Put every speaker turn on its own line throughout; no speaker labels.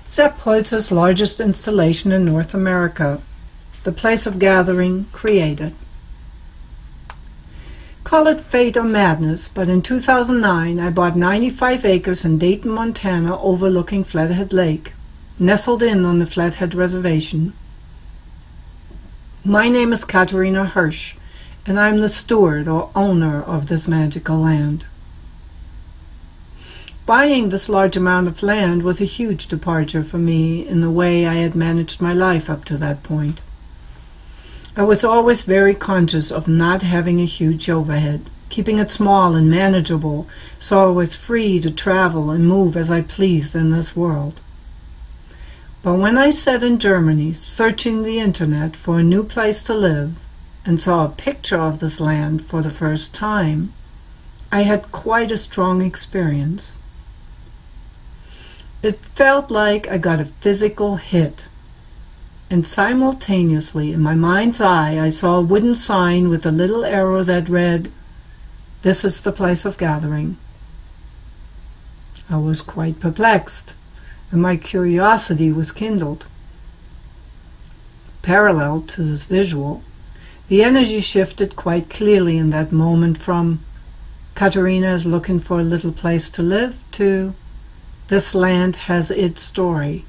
Sepp Holzer's largest installation in North America, the place of gathering created. Call it fate or madness, but in 2009 I bought 95 acres in Dayton, Montana, overlooking Flathead Lake, nestled in on the Flathead Reservation. My name is Katerina Hirsch, and I'm the steward or owner of this magical land. Buying this large amount of land was a huge departure for me in the way I had managed my life up to that point. I was always very conscious of not having a huge overhead, keeping it small and manageable so I was free to travel and move as I pleased in this world. But when I sat in Germany searching the internet for a new place to live and saw a picture of this land for the first time, I had quite a strong experience. It felt like I got a physical hit, and simultaneously in my mind's eye I saw a wooden sign with a little arrow that read, "This is the place of gathering." I was quite perplexed, and my curiosity was kindled. Parallel to this visual, the energy shifted quite clearly in that moment from Katerina is looking for a little place to live to this land has its story,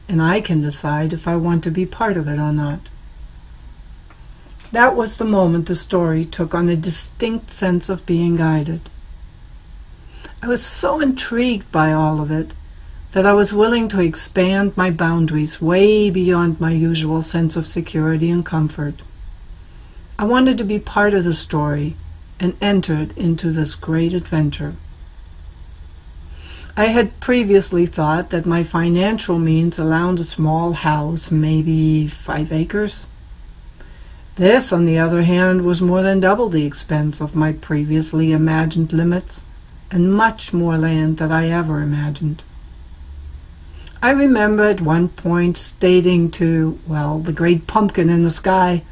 and I can decide if I want to be part of it or not. That was the moment the story took on a distinct sense of being guided. I was so intrigued by all of it that I was willing to expand my boundaries way beyond my usual sense of security and comfort. I wanted to be part of the story and entered into this great adventure. I had previously thought that my financial means allowed a small house, maybe 5 acres. This, on the other hand, was more than double the expense of my previously imagined limits, and much more land than I ever imagined. I remember at one point stating to, the great pumpkin in the sky,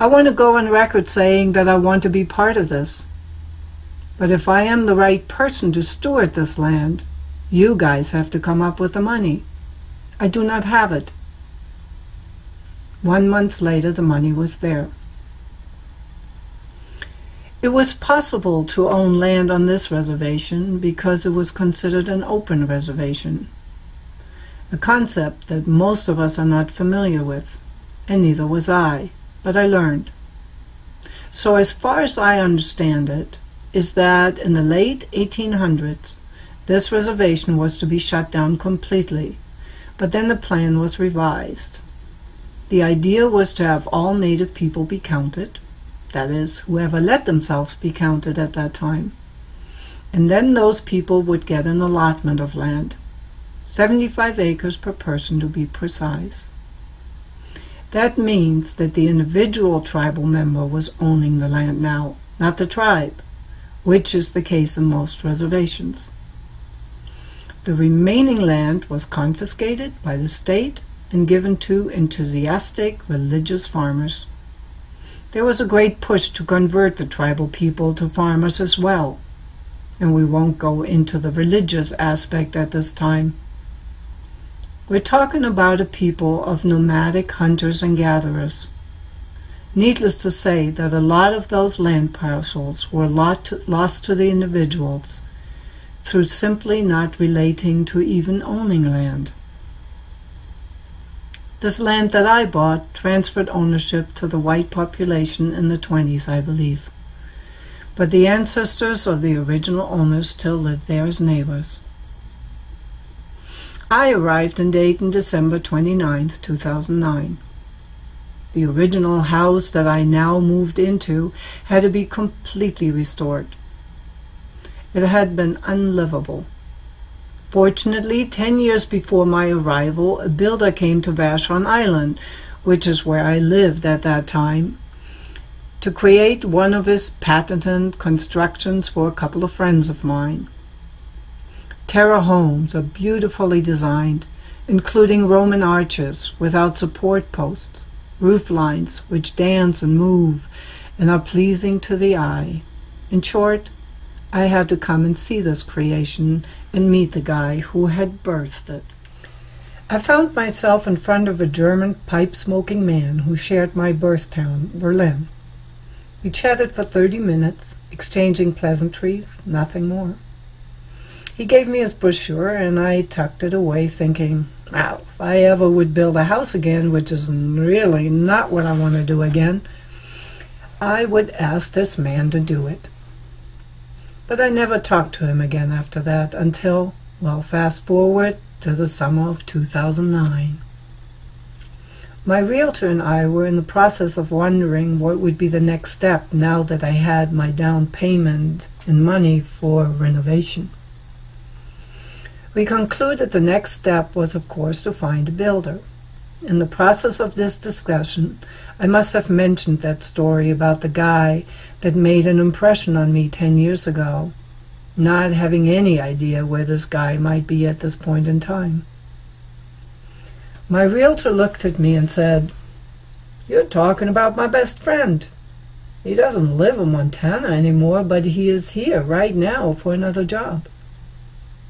I want to go on record saying that I want to be part of this. But if I am the right person to steward this land, you guys have to come up with the money. I do not have it. 1 month later, the money was there. It was possible to own land on this reservation because it was considered an open reservation, a concept that most of us are not familiar with, and neither was I, but I learned. So as far as I understand it, is that in the late 1800s, this reservation was to be shut down completely, but then the plan was revised. The idea was to have all native people be counted, that is, whoever let themselves be counted at that time, and then those people would get an allotment of land, 75 acres per person to be precise. That means that the individual tribal member was owning the land now, not the tribe, which is the case in most reservations. The remaining land was confiscated by the state and given to enthusiastic religious farmers. There was a great push to convert the tribal people to farmers as well, and we won't go into the religious aspect at this time. We're talking about a people of nomadic hunters and gatherers. Needless to say that a lot of those land parcels were lost to the individuals through simply not relating to even owning land. This land that I bought transferred ownership to the white population in the 20s, I believe. But the ancestors of the original owners still live there as neighbors. I arrived in Dayton December 29, 2009. The original house that I now moved into had to be completely restored. It had been unlivable. Fortunately, 10 years before my arrival, a builder came to Vashon Island, which is where I lived at that time, to create one of his patented constructions for a couple of friends of mine. Terra homes are beautifully designed, including Roman arches without support posts, roof lines which dance and move and are pleasing to the eye. In short, I had to come and see this creation and meet the guy who had birthed it. I found myself in front of a German pipe-smoking man who shared my birth town, Berlin. We chatted for 30 minutes, exchanging pleasantries, nothing more. He gave me his brochure, and I tucked it away, thinking, wow, if I ever would build a house again, which is really not what I want to do again, I would ask this man to do it. But I never talked to him again after that until, well, fast forward to the summer of 2009. My realtor and I were in the process of wondering what would be the next step now that I had my down payment and money for renovation. We concluded the next step was, of course, to find a builder. In the process of this discussion, I must have mentioned that story about the guy that made an impression on me 10 years ago, not having any idea where this guy might be at this point in time. My realtor looked at me and said, "You're talking about my best friend. He doesn't live in Montana anymore, but he is here right now for another job.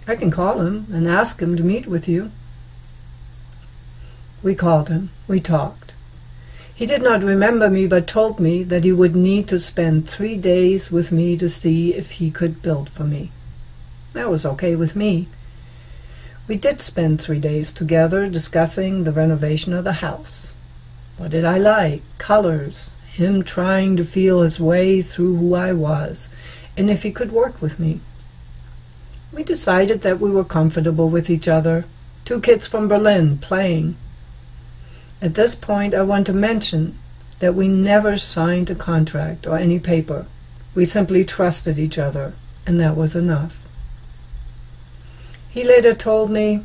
I can call him and ask him to meet with you." We called him. We talked. He did not remember me, but told me that he would need to spend 3 days with me to see if he could build for me. That was okay with me. We did spend 3 days together discussing the renovation of the house. What did I like? Colors, him trying to feel his way through who I was, and if he could work with me. We decided that we were comfortable with each other, 2 kids from Berlin playing. At this point, I want to mention that we never signed a contract or any paper. We simply trusted each other, and that was enough. He later told me,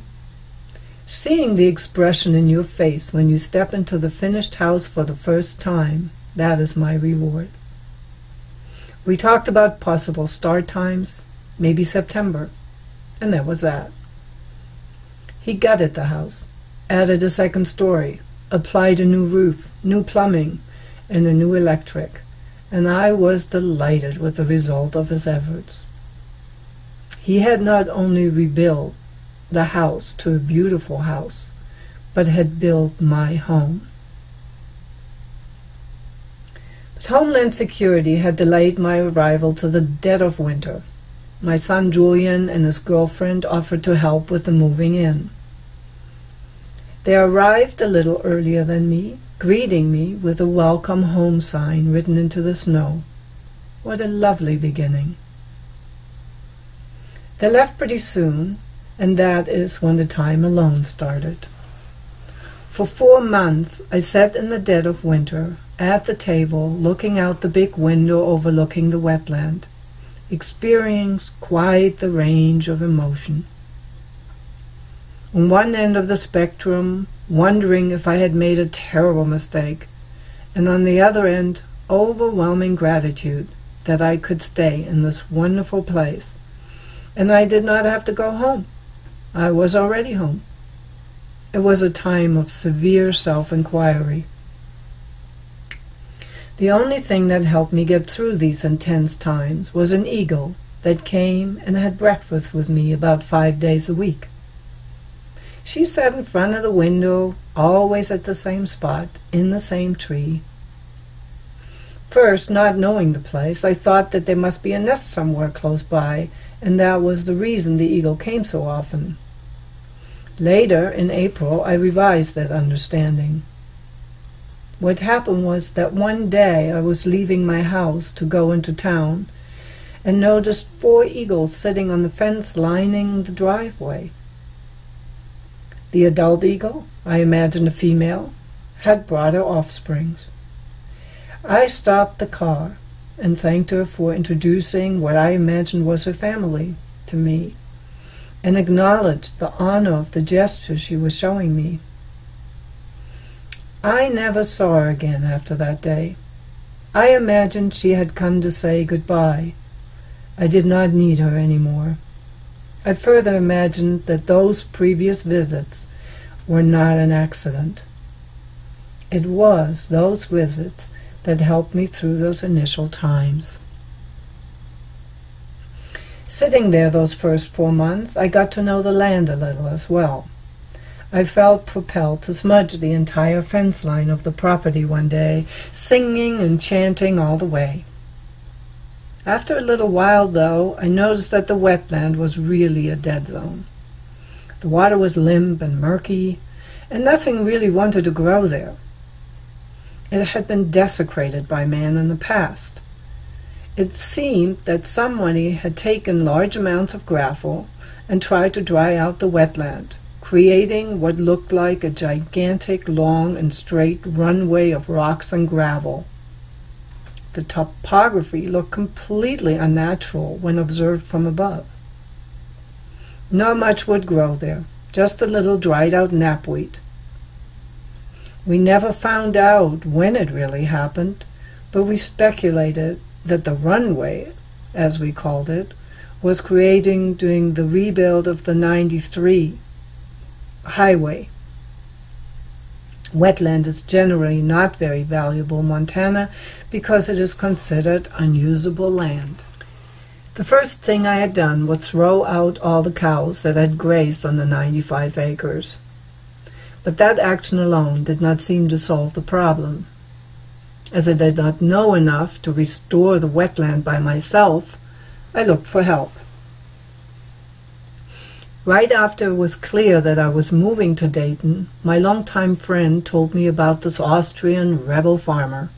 "Seeing the expression in your face when you step into the finished house for the first time, that is my reward." We talked about possible start times, maybe September, and that was that. He gutted the house, added a second story, applied a new roof, new plumbing, and a new electric, and I was delighted with the result of his efforts. He had not only rebuilt the house to a beautiful house, but had built my home. But Homeland Security had delayed my arrival to the dead of winter. My son Julian and his girlfriend offered to help with the moving in. They arrived a little earlier than me, greeting me with a welcome home sign written into the snow. What a lovely beginning. They left pretty soon, and that is when the time alone started. For 4 months I sat in the dead of winter, at the table, looking out the big window overlooking the wetland, experienced quite the range of emotion. On one end of the spectrum, wondering if I had made a terrible mistake, and on the other end, overwhelming gratitude that I could stay in this wonderful place, and I did not have to go home. I was already home. It was a time of severe self-inquiry. The only thing that helped me get through these intense times was an eagle that came and had breakfast with me about 5 days a week. She sat in front of the window, always at the same spot, in the same tree. First, not knowing the place, I thought that there must be a nest somewhere close by, and that was the reason the eagle came so often. Later, in April, I revised that understanding. What happened was that one day I was leaving my house to go into town and noticed 4 eagles sitting on the fence lining the driveway. The adult eagle, I imagined a female, had brought her offsprings. I stopped the car and thanked her for introducing what I imagined was her family to me, and acknowledged the honor of the gesture she was showing me. I never saw her again after that day. I imagined she had come to say goodbye. I did not need her anymore. I further imagined that those previous visits were not an accident. It was those visits that helped me through those initial times. Sitting there those first 4 months, I got to know the land a little as well. I felt propelled to smudge the entire fence line of the property one day, singing and chanting all the way. After a little while, though, I noticed that the wetland was really a dead zone. The water was limp and murky, and nothing really wanted to grow there. It had been desecrated by man in the past. It seemed that somebody had taken large amounts of gravel and tried to dry out the wetland, creating what looked like a gigantic, long and straight runway of rocks and gravel. The topography looked completely unnatural when observed from above. Not much would grow there, just a little dried-out knapweed. We never found out when it really happened, but we speculated that the runway, as we called it, was created during the rebuild of the 93 highway. Wetland is generally not very valuable in Montana because it is considered unusable land. The first thing I had done was throw out all the cows that had grazed on the 95 acres. But that action alone did not seem to solve the problem. As I did not know enough to restore the wetland by myself, I looked for help. Right after it was clear that I was moving to Dayton, my longtime friend told me about this Austrian rebel farmer,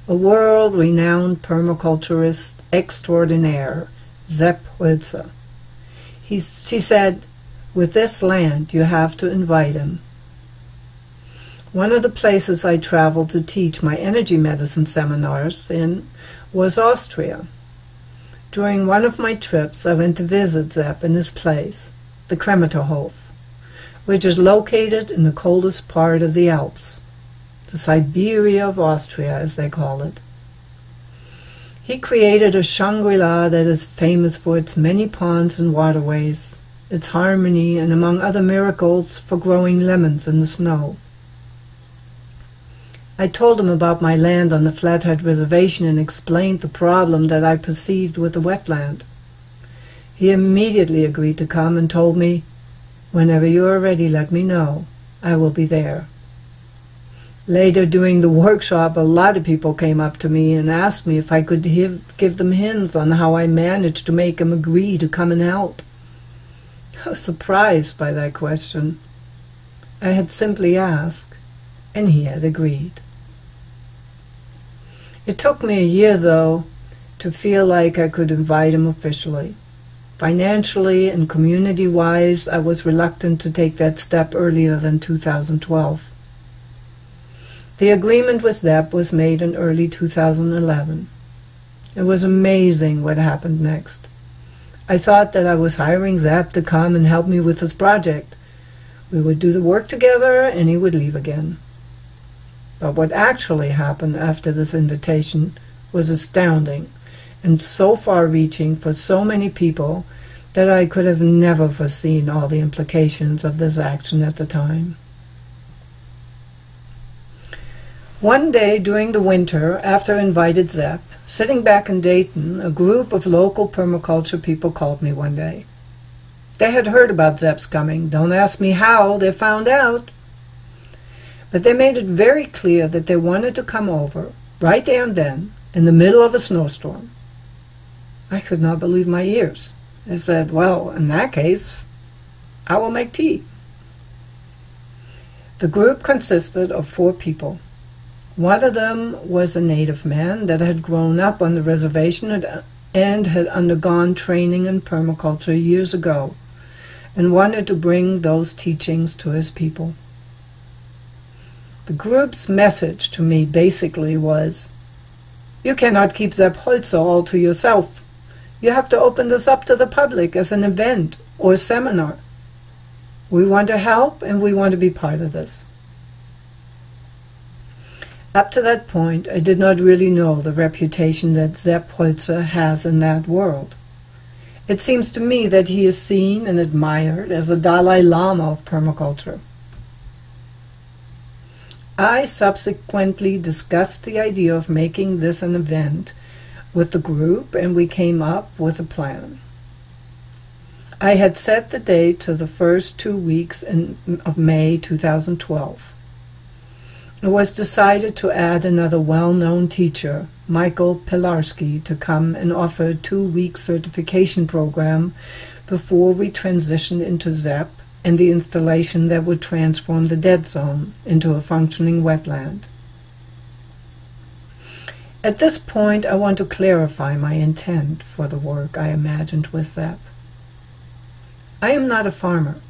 a world-renowned permaculturist extraordinaire, Sepp Holzer. She said, "With this land, you have to invite him." One of the places I traveled to teach my energy medicine seminars in was Austria. During one of my trips, I went to visit Sepp in his place, the Permaculture, which is located in the coldest part of the Alps, the Siberia of Austria, as they call it. He created a Shangri-La that is famous for its many ponds and waterways, its harmony, and among other miracles, for growing lemons in the snow. I told him about my land on the Flathead Reservation and explained the problem that I perceived with the wetland. He immediately agreed to come and told me, "Whenever you are ready, let me know. I will be there." Later, during the workshop, a lot of people came up to me and asked me if I could give them hints on how I managed to make him agree to come and help. I was surprised by that question. I had simply asked, and he had agreed. It took me a year, though, to feel like I could invite him officially. Financially and community-wise, I was reluctant to take that step earlier than 2012. The agreement with Sepp was made in early 2011. It was amazing what happened next. I thought that I was hiring Sepp to come and help me with this project. We would do the work together and he would leave again. But what actually happened after this invitation was astounding and so far-reaching for so many people that I could have never foreseen all the implications of this action at the time. One day during the winter, after I invited Sepp, sitting back in Dayton, a group of local permaculture people called me one day. They had heard about Sepp's coming. Don't ask me how they found out. But they made it very clear that they wanted to come over, right there and then, in the middle of a snowstorm. I could not believe my ears. I said, "Well, in that case, I will make tea." The group consisted of 4 people. One of them was a native man that had grown up on the reservation and had undergone training in permaculture years ago and wanted to bring those teachings to his people. The group's message to me basically was, "You cannot keep Sepp Holzer all to yourself. You have to open this up to the public as an event or a seminar. We want to help and we want to be part of this." Up to that point, I did not really know the reputation that Sepp Holzer has in that world. It seems to me that he is seen and admired as the Dalai Lama of permaculture. I subsequently discussed the idea of making this an event with the group, and we came up with a plan. I had set the date to the first 2 weeks of May 2012. It was decided to add another well-known teacher, Michael Pilarski, to come and offer a 2-week certification program before we transitioned into Sepp and the installation that would transform the dead zone into a functioning wetland. At this point, I want to clarify my intent for the work I imagined with Sepp. I am not a farmer.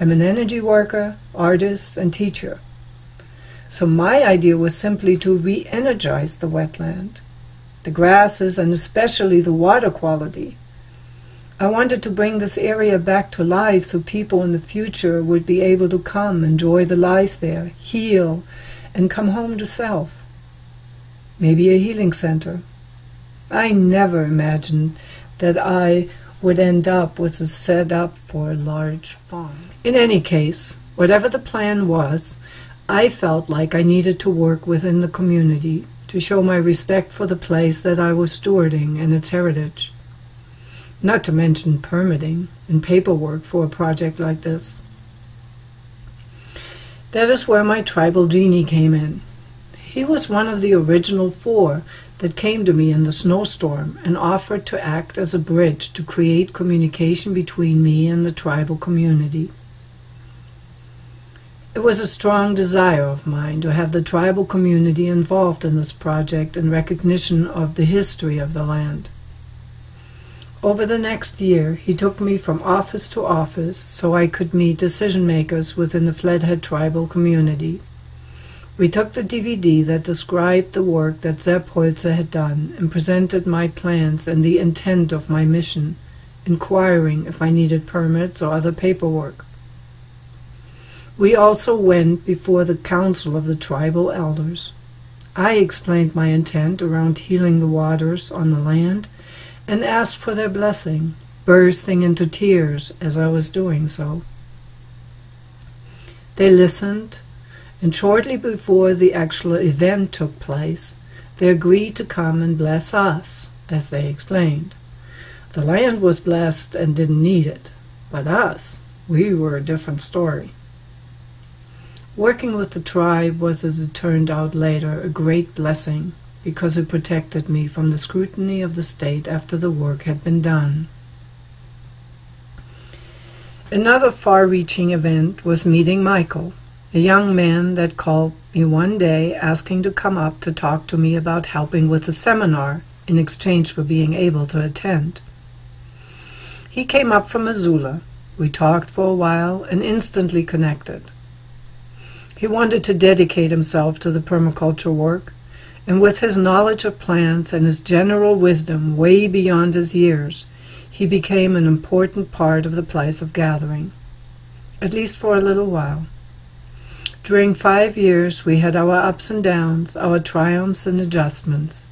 I'm an energy worker, artist, and teacher. So my idea was simply to re-energize the wetland, the grasses, and especially the water quality. I wanted to bring this area back to life so people in the future would be able to come, enjoy the life there, heal, and come home to self. Maybe a healing center. I never imagined that I would end up with a setup for a large farm. In any case, whatever the plan was, I felt like I needed to work within the community to show my respect for the place that I was stewarding and its heritage. Not to mention permitting and paperwork for a project like this. That is where my tribal genie came in. He was one of the original 4 that came to me in the snowstorm and offered to act as a bridge to create communication between me and the tribal community. It was a strong desire of mine to have the tribal community involved in this project in recognition of the history of the land. Over the next year, he took me from office to office so I could meet decision makers within the Flathead tribal community. We took the DVD that described the work that Sepp Holzer had done and presented my plans and the intent of my mission, inquiring if I needed permits or other paperwork. We also went before the council of the tribal elders. I explained my intent around healing the waters on the land and asked for their blessing, bursting into tears as I was doing so. They listened, and shortly before the actual event took place, they agreed to come and bless us, as they explained. The land was blessed and didn't need it, but us, we were a different story. Working with the tribe was, as it turned out later, a great blessing, because it protected me from the scrutiny of the state after the work had been done. Another far-reaching event was meeting Michael, a young man that called me one day asking to come up to talk to me about helping with a seminar in exchange for being able to attend. He came up from Missoula. We talked for a while and instantly connected. He wanted to dedicate himself to the permaculture work, and with his knowledge of plants and his general wisdom way beyond his years, he became an important part of the place of gathering, at least for a little while. During 5 years, we had our ups and downs, our triumphs and adjustments.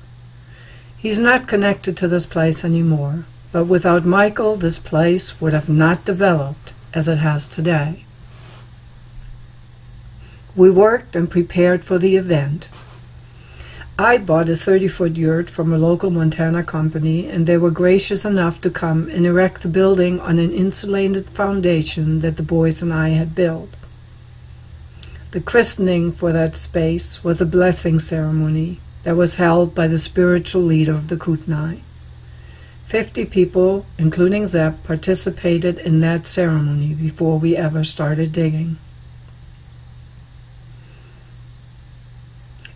He's not connected to this place anymore, but without Michael, this place would have not developed as it has today. We worked and prepared for the event. I bought a 30-foot yurt from a local Montana company, and they were gracious enough to come and erect the building on an insulated foundation that the boys and I had built. The christening for that space was a blessing ceremony that was held by the spiritual leader of the Kootenai. 50 people, including Sepp, participated in that ceremony before we ever started digging.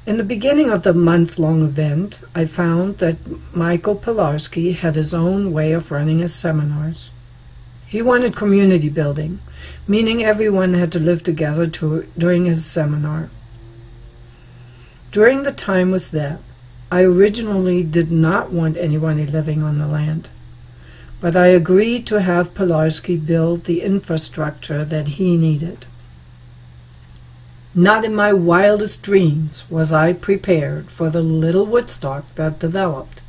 In the beginning of the month-long event, I found that Michael Pilarski had his own way of running his seminars. He wanted community building, meaning everyone had to live together during his seminar. During the time with that, I originally did not want anyone living on the land, but I agreed to have Pilarski build the infrastructure that he needed. Not in my wildest dreams was I prepared for the little Woodstock that developed.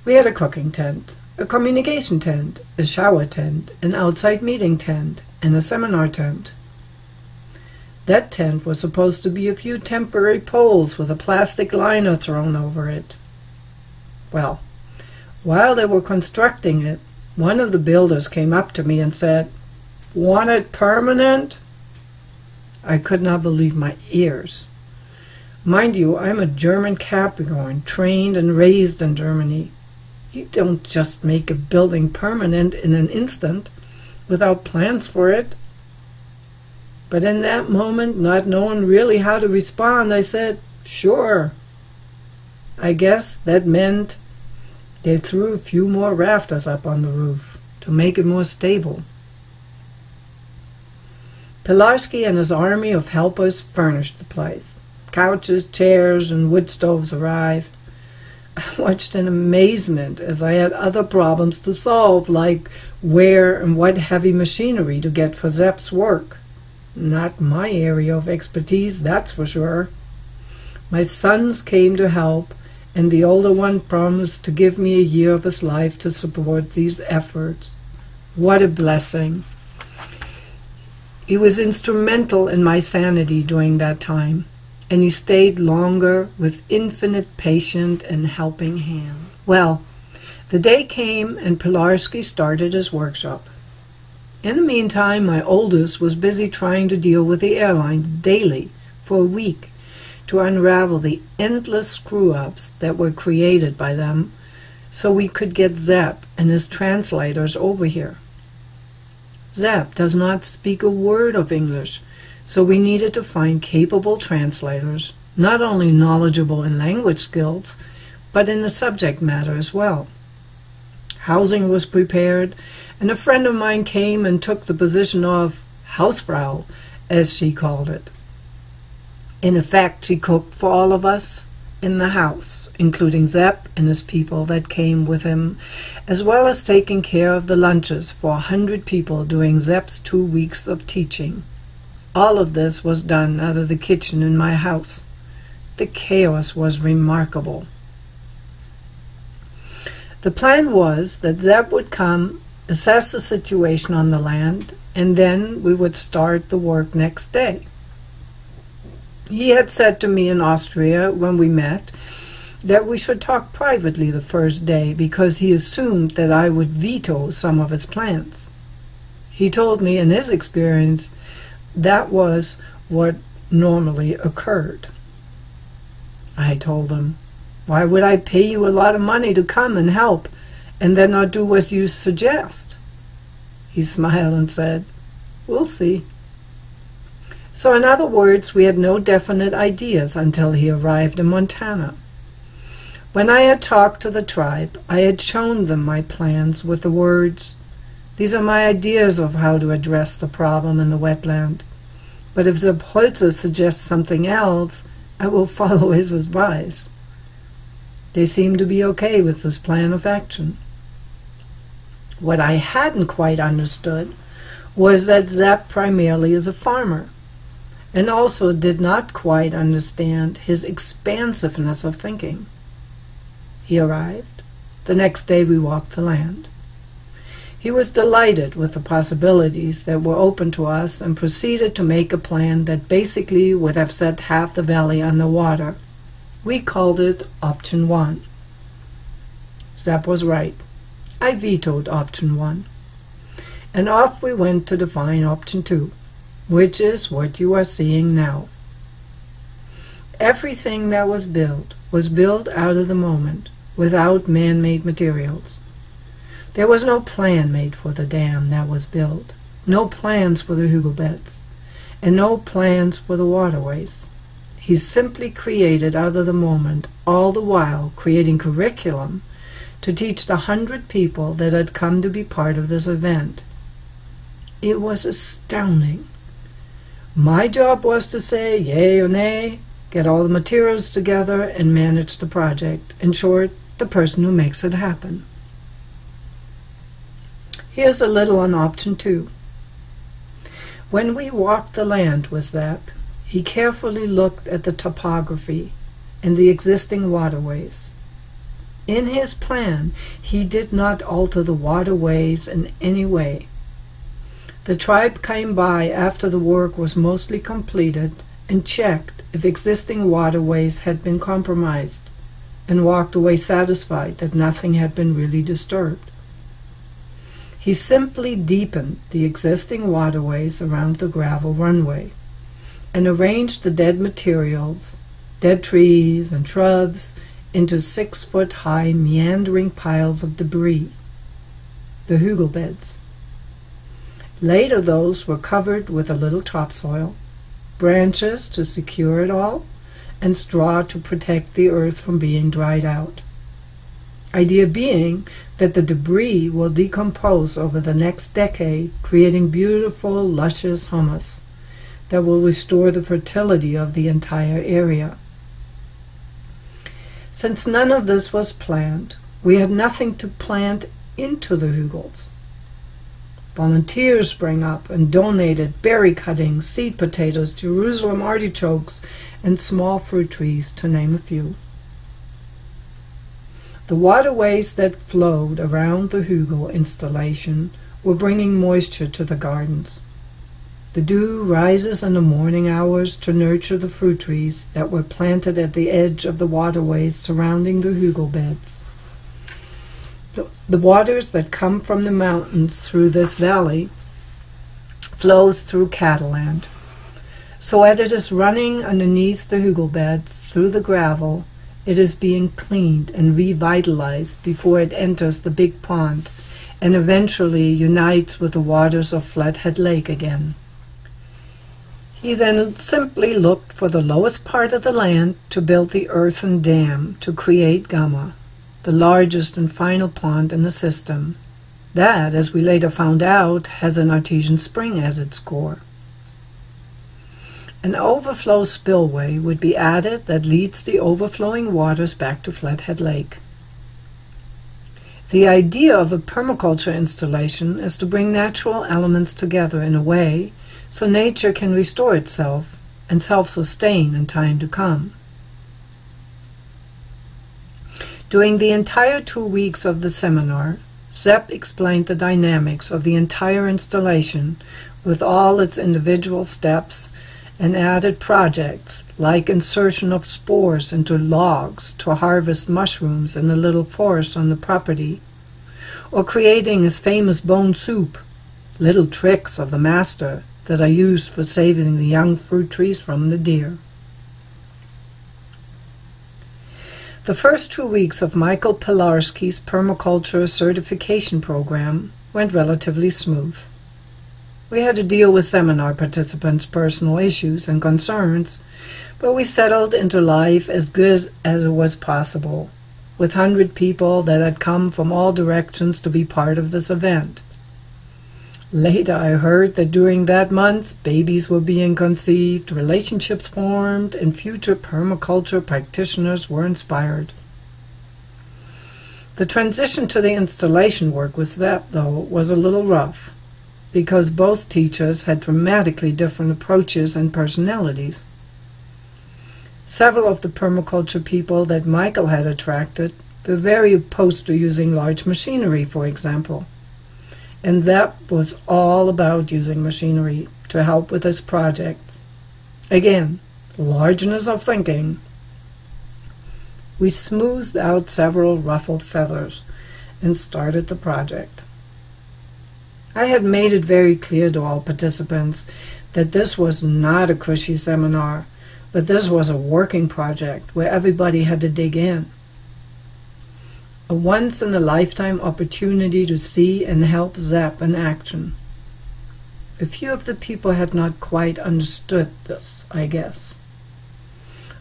We had a cooking tent, a communication tent, a shower tent, an outside meeting tent, and a seminar tent. That tent was supposed to be a few temporary poles with a plastic liner thrown over it. Well, while they were constructing it, One of the builders came up to me and said, "Want it permanent?" I could not believe my ears. Mind you, I'm a German Capricorn, trained and raised in Germany. You don't just make a building permanent in an instant without plans for it. But in that moment, not knowing really how to respond, I said, "Sure." I guess that meant they threw a few more rafters up on the roof to make it more stable. Pilarski and his army of helpers furnished the place. Couches, chairs, and wood stoves arrived. I watched in amazement as I had other problems to solve, like where and what heavy machinery to get for Sepp's work. Not my area of expertise, that's for sure. My sons came to help, and the older one promised to give me a year of his life to support these efforts. What a blessing. He was instrumental in my sanity during that time, and he stayed longer with infinite patience and helping hand. Well, the day came and Pilarski started his workshop. In the meantime, my oldest was busy trying to deal with the airlines daily for a week to unravel the endless screw-ups that were created by them so we could get Sepp and his translators over here. Sepp does not speak a word of English, so we needed to find capable translators, not only knowledgeable in language skills, but in the subject matter as well. Housing was prepared, and a friend of mine came and took the position of Hausfrau, as she called it. In effect, she cooked for all of us in the house, including Sepp and his people that came with him, as well as taking care of the lunches for 100 people during Sepp's 2 weeks of teaching. All of this was done out of the kitchen in my house. The chaos was remarkable. The plan was that Sepp would come, assess the situation on the land, and then we would start the work next day. He had said to me in Austria when we met that we should talk privately the first day because he assumed that I would veto some of his plans. He told me in his experience that was what normally occurred. I told him, "Why would I pay you a lot of money to come and help and then not do what you suggest?" He smiled and said, "We'll see." So in other words, we had no definite ideas until he arrived in Montana. When I had talked to the tribe, I had shown them my plans with the words, "These are my ideas of how to address the problem in the wetland. But if Sepp Holzer suggests something else, I will follow his advice." They seemed to be okay with this plan of action. What I hadn't quite understood was that Sepp primarily is a farmer, and also did not quite understand his expansiveness of thinking. He arrived. The next day we walked the land. He was delighted with the possibilities that were open to us and proceeded to make a plan that basically would have set half the valley underwater. We called it Option 1. Sepp was right. I vetoed Option 1. And off we went to define Option 2. Which is what you are seeing now. Everything that was built out of the moment, without man-made materials. There was no plan made for the dam that was built, no plans for the hugel beds, and no plans for the waterways. He simply created out of the moment, all the while creating curriculum to teach the 100 people that had come to be part of this event. It was astounding. My job was to say yay or nay, get all the materials together, and manage the project. In short, the person who makes it happen. Here's a little on Option 2. When we walked the land with Sepp, he carefully looked at the topography and the existing waterways. In his plan, he did not alter the waterways in any way. The tribe came by after the work was mostly completed and checked if existing waterways had been compromised, and walked away satisfied that nothing had been really disturbed. He simply deepened the existing waterways around the gravel runway and arranged the dead materials, dead trees and shrubs, into 6-foot-high meandering piles of debris, the hugel beds. Later those were covered with a little topsoil, branches to secure it all, and straw to protect the earth from being dried out. Idea being that the debris will decompose over the next decade, creating beautiful, luscious humus that will restore the fertility of the entire area. Since none of this was planned, we had nothing to plant into the hugels. Volunteers sprang up and donated berry cuttings, seed potatoes, Jerusalem artichokes, and small fruit trees, to name a few. The waterways that flowed around the hugel installation were bringing moisture to the gardens. The dew rises in the morning hours to nurture the fruit trees that were planted at the edge of the waterways surrounding the hugel beds. The waters that come from the mountains through this valley flows through Cattleland. So as it is running underneath the hugel beds through the gravel, it is being cleaned and revitalized before it enters the big pond and eventually unites with the waters of Flathead Lake again. He then simply looked for the lowest part of the land to build the earthen dam to create Gamma, the largest and final pond in the system. That, as we later found out, has an artesian spring as its core. An overflow spillway would be added that leads the overflowing waters back to Flathead Lake. The idea of a permaculture installation is to bring natural elements together in a way so nature can restore itself and self-sustain in time to come. During the entire 2 weeks of the seminar, Sepp explained the dynamics of the entire installation with all its individual steps and added projects like insertion of spores into logs to harvest mushrooms in the little forest on the property, or creating his famous bone soup, little tricks of the master that are used for saving the young fruit trees from the deer. The first 2 weeks of Michael Pilarski's permaculture certification program went relatively smooth. We had to deal with seminar participants' personal issues and concerns, but we settled into life as good as it was possible, with 100 people that had come from all directions to be part of this event. Later I heard that during that month, babies were being conceived, relationships formed, and future permaculture practitioners were inspired. The transition to the installation work with Sepp, though, was a little rough, because both teachers had dramatically different approaches and personalities. Several of the permaculture people that Michael had attracted were very opposed to using large machinery, for example. And that was all about using machinery to help with his projects. Again, largeness of thinking. We smoothed out several ruffled feathers and started the project. I had made it very clear to all participants that this was not a cushy seminar, but this was a working project where everybody had to dig in. A once-in-a-lifetime opportunity to see and help Sepp in action. A few of the people had not quite understood this, I guess.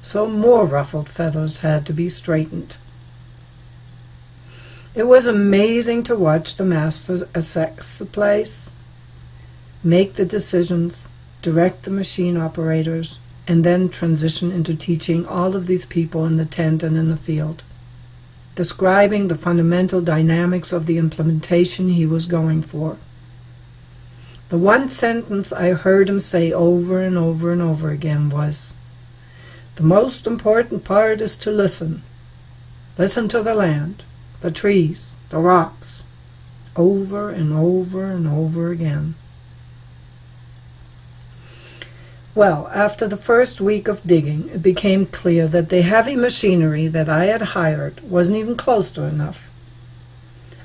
So more ruffled feathers had to be straightened. It was amazing to watch the master assess the place, make the decisions, direct the machine operators, and then transition into teaching all of these people in the tent and in the field, describing the fundamental dynamics of the implementation he was going for. The one sentence I heard him say over and over and over again was, "The most important part is to listen. Listen to the land, the trees, the rocks," over and over and over again. Well, after the first week of digging, it became clear that the heavy machinery that I had hired wasn't even close to enough.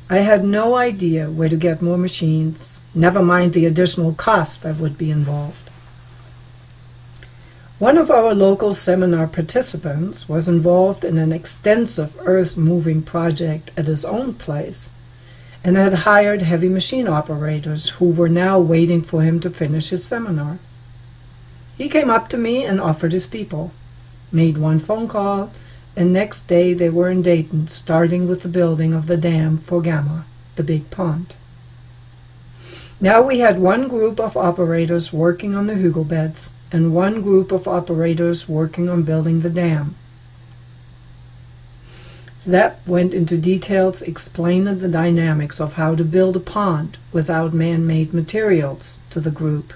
I had no idea where to get more machines, never mind the additional cost that would be involved. One of our local seminar participants was involved in an extensive earth-moving project at his own place and had hired heavy machine operators who were now waiting for him to finish his seminar. He came up to me and offered his people, made one phone call, and next day they were in Dayton, starting with the building of the dam for Gamma, the big pond. Now we had one group of operators working on the hugel beds and one group of operators working on building the dam. Sepp went into details explaining the dynamics of how to build a pond without man-made materials to the group,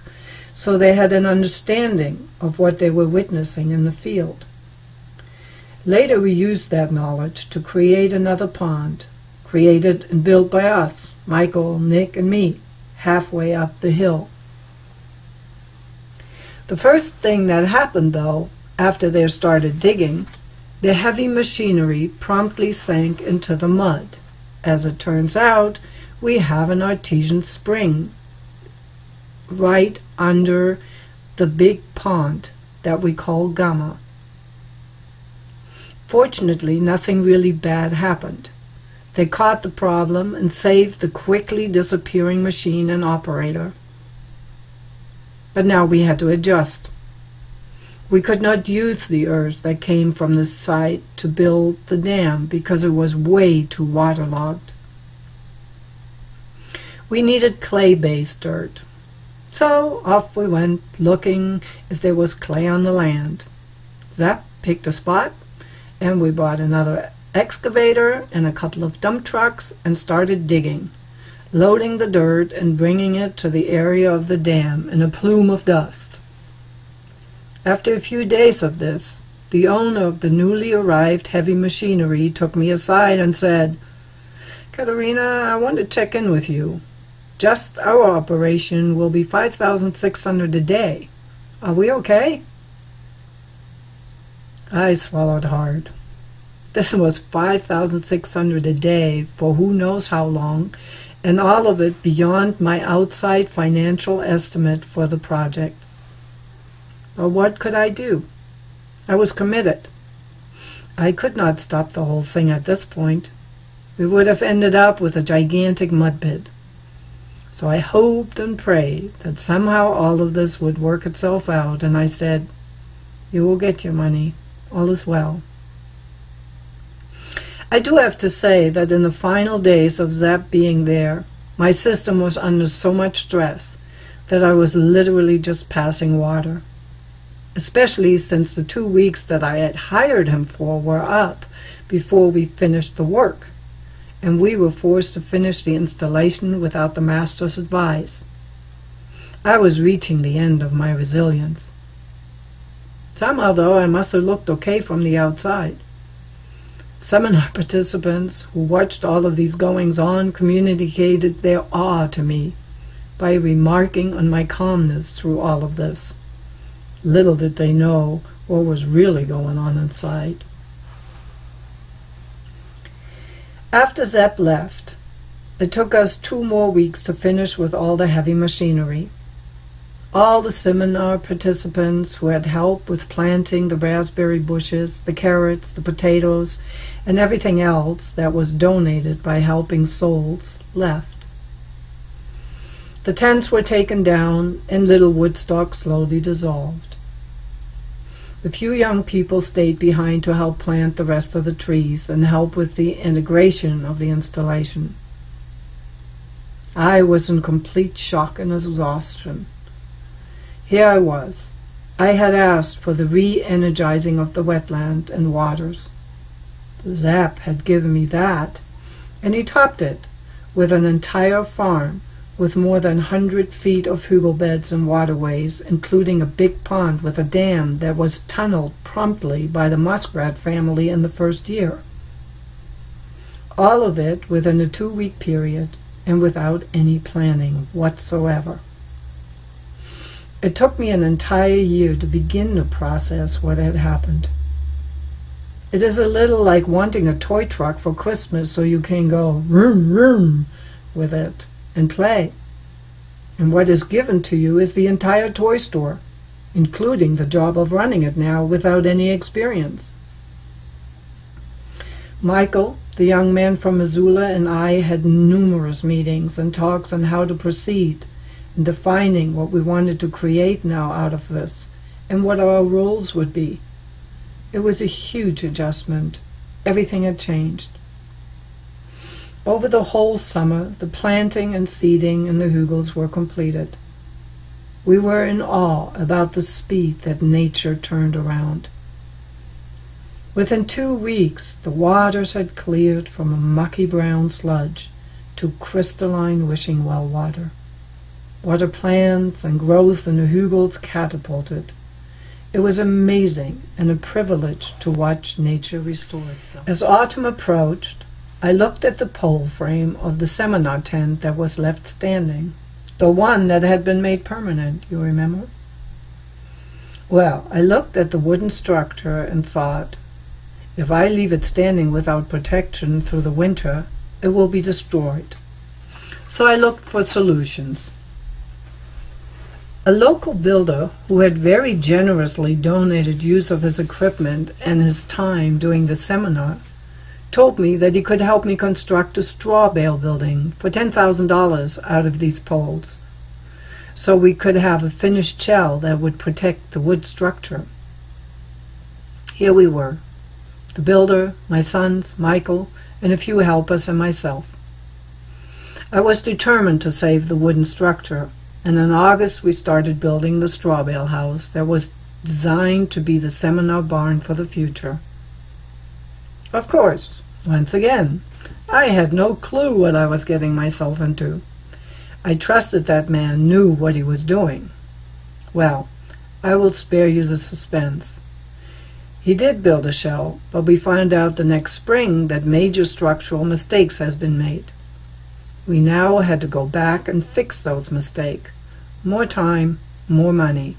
so they had an understanding of what they were witnessing in the field. Later we used that knowledge to create another pond, created and built by us, Michael, Nick, and me, halfway up the hill. The first thing that happened, though, after they started digging, the heavy machinery promptly sank into the mud. As it turns out, we have an artesian spring right under the big pond that we call Gamma. Fortunately, nothing really bad happened. They caught the problem and saved the quickly disappearing machine and operator. But now we had to adjust. We could not use the earth that came from the site to build the dam because it was way too waterlogged. We needed clay-based dirt. So off we went, looking if there was clay on the land. Sepp picked a spot, and we bought another excavator and a couple of dump trucks and started digging, loading the dirt and bringing it to the area of the dam in a plume of dust. After a few days of this, the owner of the newly arrived heavy machinery took me aside and said, "Katerina, I want to check in with you. Just our operation will be $5,600 a day. Are we okay?" I swallowed hard. This was $5,600 a day for who knows how long, and all of it beyond my outside financial estimate for the project. But what could I do? I was committed. I could not stop the whole thing at this point. We would have ended up with a gigantic mud pit. So I hoped and prayed that somehow all of this would work itself out, and I said, "You will get your money. All is well." I do have to say that in the final days of Sepp being there, my system was under so much stress that I was literally just passing water, especially since the 2 weeks that I had hired him for were up before we finished the work, and we were forced to finish the installation without the master's advice. I was reaching the end of my resilience. Somehow, though, I must have looked okay from the outside. Seminar participants who watched all of these goings-on communicated their awe to me by remarking on my calmness through all of this. Little did they know what was really going on inside. After Sepp left, it took us 2 more weeks to finish with all the heavy machinery. All the seminar participants who had helped with planting the raspberry bushes, the carrots, the potatoes, and everything else that was donated by helping souls left. The tents were taken down and little Woodstock slowly dissolved. The few young people stayed behind to help plant the rest of the trees and help with the integration of the installation. I was in complete shock and exhaustion. Here I was. I had asked for the re-energizing of the wetland and waters. Sepp had given me that, and he topped it with an entire farm with more than 100 feet of hugel beds and waterways, including a big pond with a dam that was tunneled promptly by the muskrat family in the first year. All of it within a 2-week period and without any planning whatsoever. It took me an entire year to begin to process what had happened. It is a little like wanting a toy truck for Christmas so you can go vroom vroom with it and play. And what is given to you is the entire toy store, including the job of running it now without any experience. Michael, the young man from Missoula, and I had numerous meetings and talks on how to proceed in defining what we wanted to create now out of this and what our roles would be. It was a huge adjustment. Everything had changed. Over the whole summer, the planting and seeding in the hugels were completed. We were in awe about the speed that nature turned around. Within 2 weeks, the waters had cleared from a mucky brown sludge to crystalline wishing well water. Water plants and growth in the hugels catapulted. It was amazing and a privilege to watch nature restore itself. As autumn approached, I looked at the pole frame of the seminar tent that was left standing, the one that had been made permanent, you remember? Well, I looked at the wooden structure and thought, if I leave it standing without protection through the winter, it will be destroyed. So I looked for solutions. A local builder who had very generously donated use of his equipment and his time during the seminar told me that he could help me construct a straw bale building for $10,000 out of these poles, so we could have a finished shell that would protect the wood structure. Here we were, the builder, my sons, Michael, and a few helpers and myself. I was determined to save the wooden structure, and in August we started building the straw bale house that was designed to be the seminar barn for the future. Of course, once again, I had no clue what I was getting myself into. I trusted that man knew what he was doing. Well, I will spare you the suspense. He did build a shell, but we found out the next spring that major structural mistakes has been made. We now had to go back and fix those mistakes. More time, more money.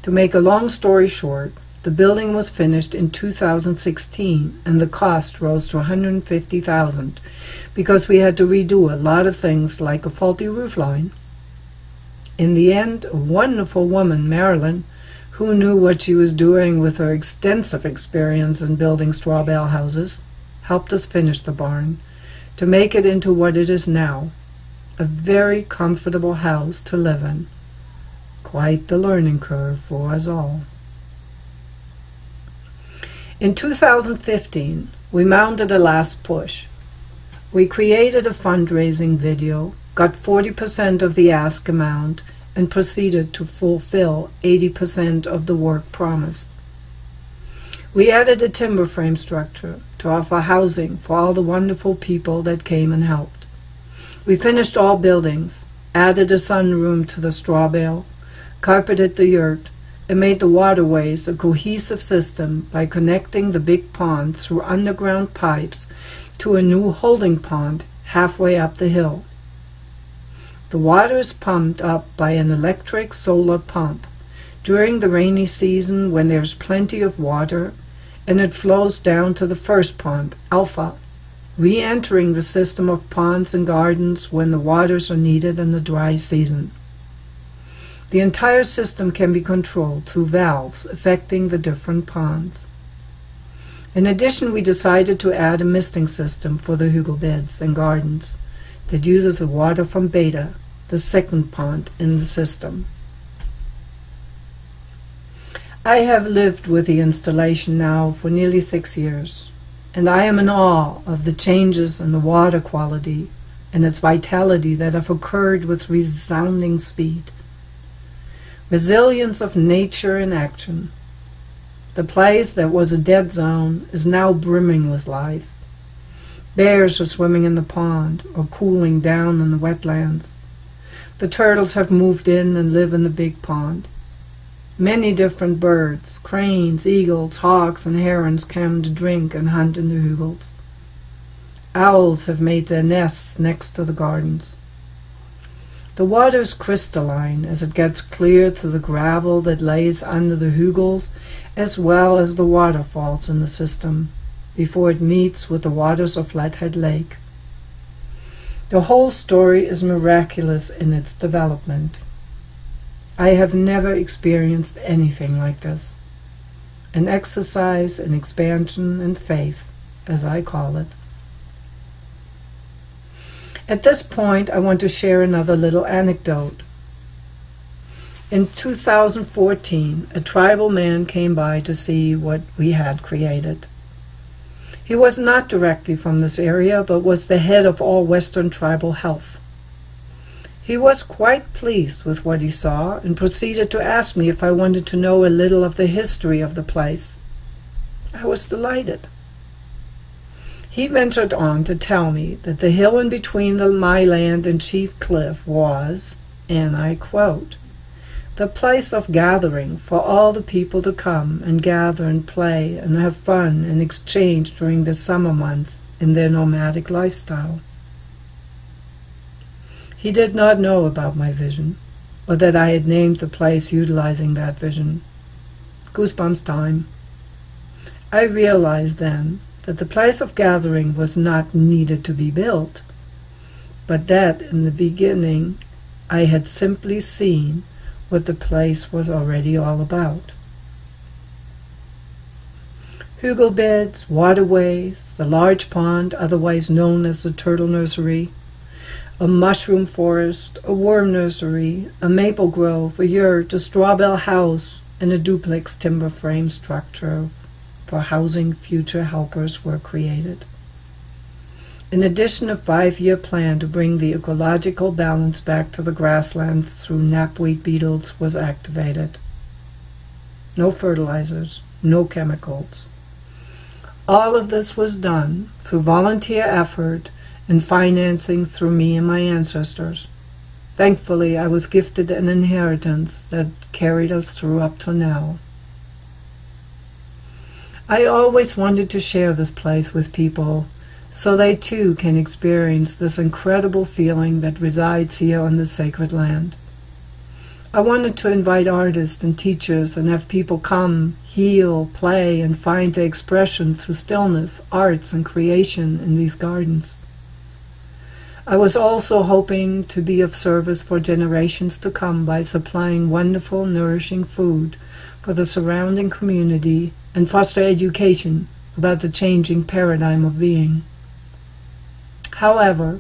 To make a long story short, the building was finished in 2016 and the cost rose to $150,000 because we had to redo a lot of things like a faulty roofline. In the end, a wonderful woman, Marilyn, who knew what she was doing with her extensive experience in building straw bale houses, helped us finish the barn to make it into what it is now, a very comfortable house to live in. Quite the learning curve for us all. In 2015, we mounted a last push. We created a fundraising video, got 40% of the ask amount, and proceeded to fulfill 80% of the work promised. We added a timber frame structure to offer housing for all the wonderful people that came and helped. We finished all buildings, added a sunroom to the straw bale, carpeted the yurt, and made the waterways a cohesive system by connecting the big pond through underground pipes to a new holding pond halfway up the hill. The water is pumped up by an electric solar pump during the rainy season when there's plenty of water, and it flows down to the first pond, Alpha, re-entering the system of ponds and gardens when the waters are needed in the dry season. The entire system can be controlled through valves affecting the different ponds. In addition, we decided to add a misting system for the hugel beds and gardens that uses the water from Beta, the second pond in the system. I have lived with the installation now for nearly 6 years, and I am in awe of the changes in the water quality and its vitality that have occurred with resounding speed. Resilience of nature in action. The place that was a dead zone is now brimming with life. Bears are swimming in the pond or cooling down in the wetlands. The turtles have moved in and live in the big pond. Many different birds, cranes, eagles, hawks, and herons come to drink and hunt in the hugels. Owls have made their nests next to the gardens. The water is crystalline as it gets clear to the gravel that lays under the hugels, as well as the waterfalls in the system, before it meets with the waters of Flathead Lake. The whole story is miraculous in its development. I have never experienced anything like this. An exercise in expansion and faith, as I call it. At this point, I want to share another little anecdote. In 2014, a tribal man came by to see what we had created. He was not directly from this area, but was the head of all Western tribal health. He was quite pleased with what he saw and proceeded to ask me if I wanted to know a little of the history of the place. I was delighted. He ventured on to tell me that the hill in between my land and Chief Cliff was, and I quote, the place of gathering for all the people to come and gather and play and have fun and exchange during the summer months in their nomadic lifestyle. He did not know about my vision, or that I had named the place utilizing that vision. Goosebumps time. I realized then that the place of gathering was not needed to be built, but that in the beginning I had simply seen what the place was already all about. Hugel beds, waterways, the large pond otherwise known as the turtle nursery, a mushroom forest, a worm nursery, a maple grove, a yurt, a straw-bale house, and a duplex timber frame structure for housing future helpers were created. In addition, a 5-year plan to bring the ecological balance back to the grasslands through knapweed beetles was activated. No fertilizers, no chemicals. All of this was done through volunteer effort and financing through me and my ancestors. Thankfully, I was gifted an inheritance that carried us through up to now. I always wanted to share this place with people so they too can experience this incredible feeling that resides here on this sacred land. I wanted to invite artists and teachers and have people come, heal, play, and find their expression through stillness, arts, and creation in these gardens. I was also hoping to be of service for generations to come by supplying wonderful, nourishing food for the surrounding community and foster education about the changing paradigm of being. However,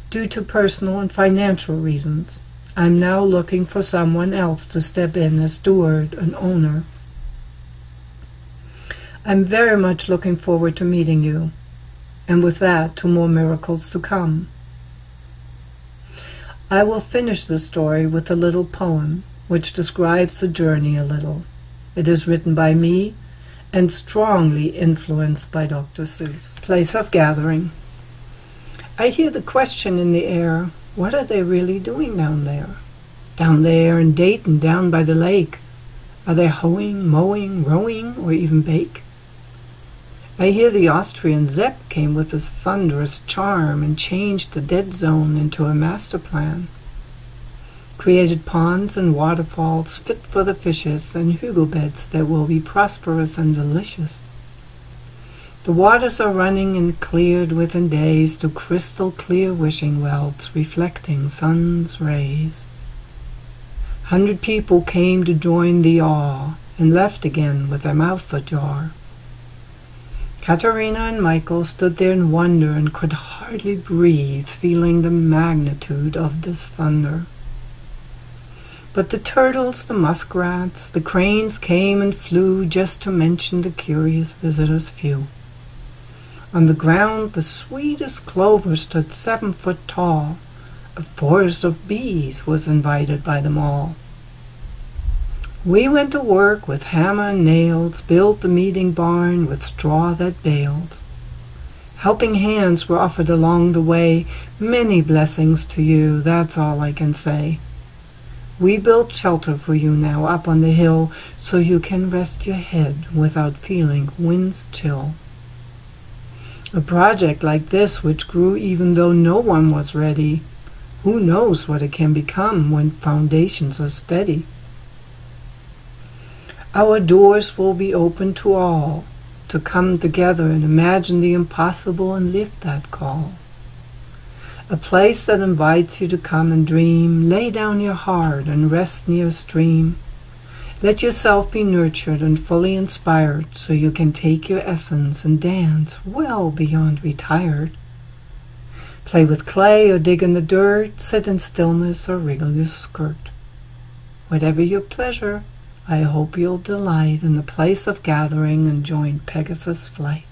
due to personal and financial reasons, I'm now looking for someone else to step in as steward and owner. I'm very much looking forward to meeting you, and with that, to more miracles to come. I will finish the story with a little poem which describes the journey a little. It is written by me and strongly influenced by Dr. Seuss. Place of gathering. I hear the question in the air, what are they really doing down there? Down there in Dayton, down by the lake. Are they hoeing, mowing, rowing, or even bake? I hear the Austrian Sepp came with his thunderous charm and changed the dead zone into a master plan. Created ponds and waterfalls fit for the fishes and hugel beds that will be prosperous and delicious. The waters are running and cleared within days to crystal clear wishing wells reflecting sun's rays. 100 people came to join the awe and left again with their mouth ajar. Katerina and Michael stood there in wonder and could hardly breathe, feeling the magnitude of this thunder. But the turtles, the muskrats, the cranes came and flew, just to mention the curious visitors few. On the ground the sweetest clover stood 7 foot tall. A forest of bees was invited by them all. We went to work with hammer and nails, built the meeting barn with straw that baled. Helping hands were offered along the way. Many blessings to you, that's all I can say. We built shelter for you now up on the hill, so you can rest your head without feeling wind's chill. A project like this, which grew even though no one was ready, Who knows what it can become when foundations are steady? Our doors will be open to all, to come together and imagine the impossible and live that call. A place that invites you to come and dream, lay down your heart and rest near a stream. Let yourself be nurtured and fully inspired so you can take your essence and dance well beyond retired. Play with clay or dig in the dirt, sit in stillness or wriggle your skirt. Whatever your pleasure, I hope you'll delight in the place of gathering and join Pegasus' flight.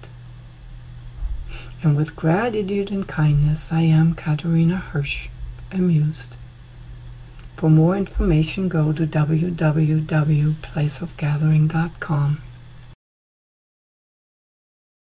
And with gratitude and kindness, I am Katharina Hirsch, amused. For more information, go to www.placeofgathering.com.